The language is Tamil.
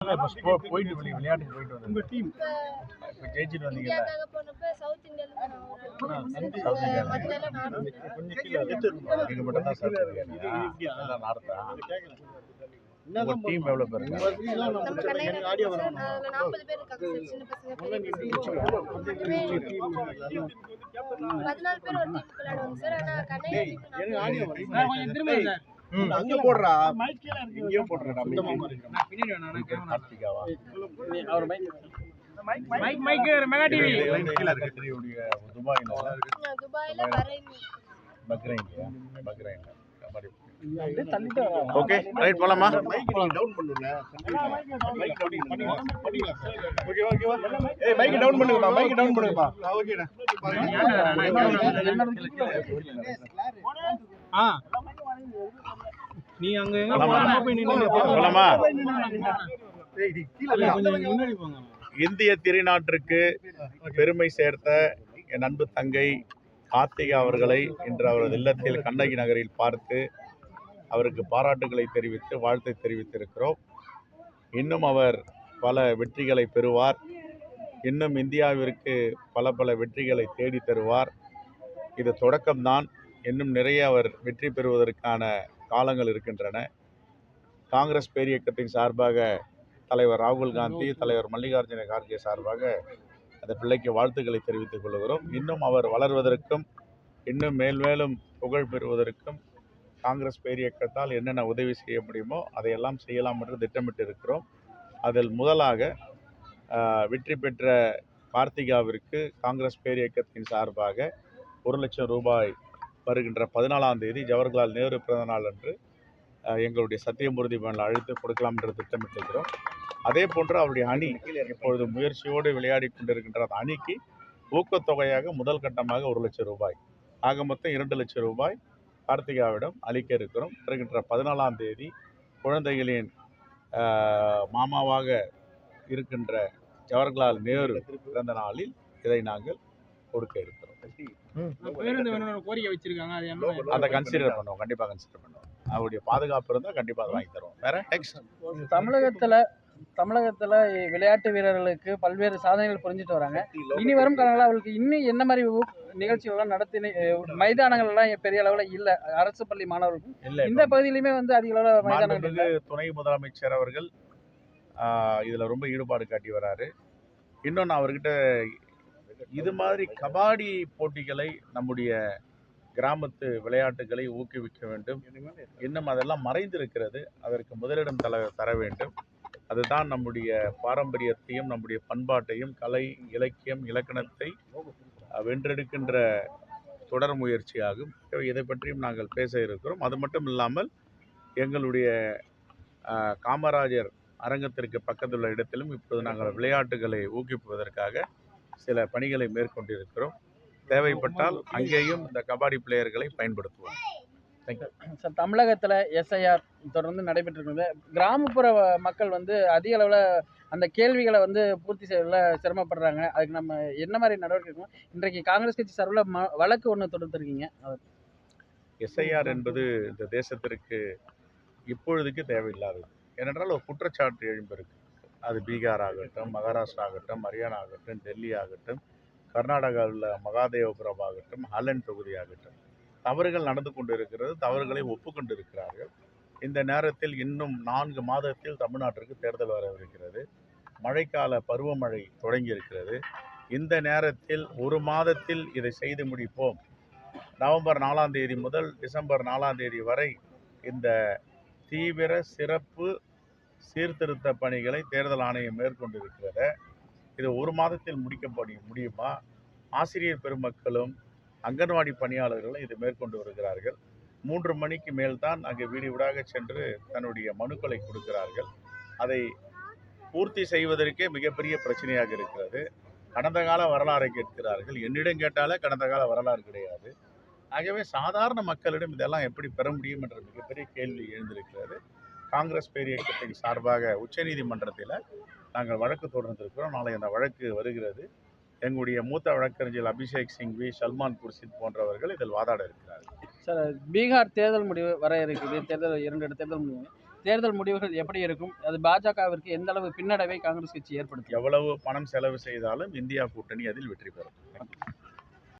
போயிட்டு விளையாட்டுக்கு போயிட்டு வந்தேன். உங்க டீம் இப்போ ஜெயிச்சுட்டு வந்தீங்கல்ல, இந்தியாக்காக போனப்ப சவுத் இந்தியால சவுத் இந்தியா கொஞ்சம் கீழே நீங்க மட்டும் தான் சவுத் இந்தியா எல்லாம் நார்த்தா. உங்க டீம் எவ்வளோ பேர் இருக்காங்க? நம்ம கண்ணகிரி அதுல 40 பேர் இருக்காங்க சார். சின்ன பசங்க பெரிய பசங்க 14 பேர் ஒரு டீம் விளையாடுவாங்க சார். ஆனா கண்ணகிரி கொஞ்சம் திரும்ப சார் அங்க போடுறா, இங்கேயும் போடுறா. பின்னாடி வேணா கார்த்திகாவா அவர் மைக் மெகா டிவி கீழே இருக்கிற துபாயில பக்ரைன் தள்ளிட்டு ஓகே ரைட் போலாமா? மைக் டவுன் பண்ணுங்க. மைக் டவுன் பண்ணுங்க. ஓகேவா? ஏய் மைக் டவுன் பண்ணுங்கப்பா. மைக் டவுன் பண்ணுங்கப்பா. ஓகேடா. நீ அங்க எங்க போய் நின்னு போலாமா? ஏய் கீழ முன்னாடி போங்க. இந்திய திருநாட்டிற்கு பெருமை சேர்த்த என் அன்பு தங்கை கார்த்திகா அவர்களை இன்று அவரது இல்லத்தில் கண்ணகி நகரில் பார்த்து அவருக்கு பாராட்டுகளை தெரிவித்து வாழ்த்தை தெரிவித்திருக்கிறோம். இன்னும் அவர் பல வெற்றிகளை பெறுவார். இன்னும் இந்தியாவிற்கு பல வெற்றிகளை தேடி தருவார். இது தொடக்கம்தான். இன்னும் நிறைய அவர் வெற்றி பெறுவதற்கான காலங்கள் இருக்கின்றன. காங்கிரஸ் பேரியக்கத்தின் சார்பாக தலைவர் ராகுல் காந்தி, தலைவர் மல்லிகார்ஜுன கார்கே சார்பாக அந்த பிள்ளைக்கு வாழ்த்துக்களை தெரிவித்துக் கொள்கிறோம். இன்னும் அவர் வளர்வதற்கும் இன்னும் மேலும் புகழ் பெறுவதற்கும் காங்கிரஸ் பேரியக்கத்தால் என்னென்ன உதவி செய்ய முடியுமோ அதையெல்லாம் செய்யலாம் என்று திட்டமிட்டு இருக்கிறோம். அதில் முதலாக வெற்றி பெற்ற கார்த்திகாவிற்கு காங்கிரஸ் பேரியக்கத்தின் சார்பாக 1 லட்சம் ரூபாய் வருகின்ற 14ஆம் தேதி ஜவஹர்லால் நேரு பிறந்தநாள் அன்று எங்களுடைய சத்தியமூர்த்தி பவனில் அழைத்து கொடுக்கலாம் என்று திட்டமிட்டிருக்கிறோம். அதே போன்று அவருடைய அணி இப்பொழுது முயற்சியோடு விளையாடி கொண்டிருக்கின்ற அந்த அணிக்கு ஊக்கத்தொகையாக முதல் கட்டமாக 1 லட்சம் ரூபாய், ஆக மொத்தம் 2 லட்சம் ரூபாய் கார்த்திகாவிடம் அளிக்க இருக்கிறோம். வருகின்ற 14ஆம் தேதி குழந்தைகளின் மாமாவாக இருக்கின்ற ஜவஹர்லால் நேரு பிறந்த நாளில் இதை நாங்கள் கொடுக்க இருக்கிறோம். கோரிக்கை வச்சிருக்காங்க, அதை கன்சிடர் பண்ணுவோம், கண்டிப்பாக கன்சிடர் பண்ணுவோம். அவருடைய பாதுகாப்பு இருந்தால் கண்டிப்பாக அதை வாங்கி தருவோம். வேற நெக்ஸ்ட் தமிழகத்துல விளையாட்டு வீரர்களுக்கு பல்வேறு சாதனைகள் புரிஞ்சுட்டு வராங்க. இனி வரும் காலங்களில் அவர்களுக்கு இன்னும் என்ன மாதிரி நிகழ்ச்சிகள்லாம் நடத்தி மைதானங்கள்லாம் பெரிய அளவில் இல்லை. அரசு பள்ளி மாணவர்களுக்கும் இல்லை, இந்த பகுதியிலுமே அதிக அளவில் மைதானங்கள். துணை முதலமைச்சர் அவர்கள் இதில் ரொம்ப ஈடுபாடு காட்டி வராரு. இன்னொன்று அவர்கிட்ட இது மாதிரி கபாடி போட்டிகளை நம்முடைய கிராமத்து விளையாட்டுகளை ஊக்குவிக்க வேண்டும். இன்னும் அதெல்லாம் மறைந்திருக்கிறது. அதற்கு முதலிடம் தர வேண்டும். அதுதான் நம்முடைய பாரம்பரியத்தையும் நம்முடைய பண்பாட்டையும் கலை இலக்கியம் இலக்கணத்தை வென்றெடுக்கின்ற தொடர் முயற்சியாகும். இதை பற்றியும் நாங்கள் பேச இருக்கிறோம். அது மட்டும் இல்லாமல் எங்களுடைய காமராஜர் அரங்கத்திற்கு பக்கத்துள்ள இடத்திலும் இப்போது நாங்கள் விளையாட்டுகளை ஊக்குவிப்பதற்காக சில பணிகளை மேற்கொண்டிருக்கிறோம். தேவைப்பட்டால் அங்கேயும் இந்த கபாடி பிளேயர்களை பயன்படுத்துவோம். சார், தமிழகத்தில் எஸ்ஐஆர் தொடர்ந்து நடைபெற்றிருக்கிறது. கிராமப்புற மக்கள் அதிக அளவில் அந்த கேள்விகளை பூர்த்தி செய்வதில் சிரமப்படுறாங்க. அதுக்கு நம்ம என்ன மாதிரி நடவடிக்கை எடுக்கணும்? இன்றைக்கு காங்கிரஸ் கட்சி சார்பில் வழக்கு ஒன்று தொடுத்திருக்கீங்க. எஸ்ஐஆர் என்பது இந்த தேசத்திற்கு இப்பொழுதுக்கு தேவையில்லாதது. ஏனென்றால் ஒரு குற்றச்சாட்டு எழும்பிருக்கு. அது பீகார் ஆகட்டும், மகாராஷ்டிரா ஆகட்டும், ஹரியானா ஆகட்டும், டெல்லி ஆகட்டும், கர்நாடகாவில் மகாதேவபுரம் ஆகட்டும், ஹாலண்ட் தொகுதி ஆகட்டும், தவறுகள் நடந்து கொண்டு இருக்கிறது. தவறுகளை ஒப்புக்கொண்டு இருக்கிறார்கள். இந்த நேரத்தில் இன்னும் 4 மாதத்தில் தமிழ்நாட்டிற்கு தேர்தல் வரவிருக்கிறது. மழைக்கால பருவமழை தொடங்கி இருக்கிறது. இந்த நேரத்தில் 1 மாதத்தில் இதை செய்து முடிப்போம். நவம்பர் 4ஆம் தேதி முதல் டிசம்பர் 4ஆம் தேதி வரை இந்த தீவிர சிறப்பு சீர்திருத்த பணிகளை தேர்தல் ஆணையம் மேற்கொண்டிருக்கிறது. இது 1 மாதத்தில் முடிக்க முடியுமா? ஆசிரியர் பெருமக்களும் அங்கன்வாடி பணியாளர்களும் இது மேற்கொண்டு வருகிறார்கள். 3 மணிக்கு மேல்தான் அங்கே வீடு வீடாக சென்று தன்னுடைய மனுக்களை கொடுக்கிறார்கள். அதை பூர்த்தி செய்வதற்கே மிகப்பெரிய பிரச்சனையாக இருக்கிறது. கடந்த கால வரலாறை கேட்கிறார்கள். என்னிடம் கேட்டாலே கடந்த கால வரலாறு கிடையாது. ஆகவே சாதாரண மக்களிடம் இதெல்லாம் எப்படி பெற முடியும் என்ற மிகப்பெரிய கேள்வி எழுந்திருக்கிறது. காங்கிரஸ் பேரியக்கத்தின் சார்பாக உச்சநீதிமன்றத்தில் நாங்கள் வழக்கு தொடர்ந்திருக்கிறோம். நாளை அந்த வழக்கு வருகிறது. எங்களுடைய மூத்த வழக்கறிஞர் அபிஷேக் சிங்வி, சல்மான் குர்ஷித் போன்றவர்கள் இதில் வாதாட இருக்கிறார்கள். சார், பீகார் தேர்தல் முடிவு வர இருக்குது. 2 தேர்தல் முடிவு. தேர்தல் முடிவுகள் எப்படி இருக்கும்? அது பாஜகவிற்கு எந்த அளவு பின்னடைவை காங்கிரஸ் கட்சி ஏற்படுத்தும்? எவ்வளவு பணம் செலவு செய்தாலும் இந்தியா கூட்டணி அதில் வெற்றி பெறும்.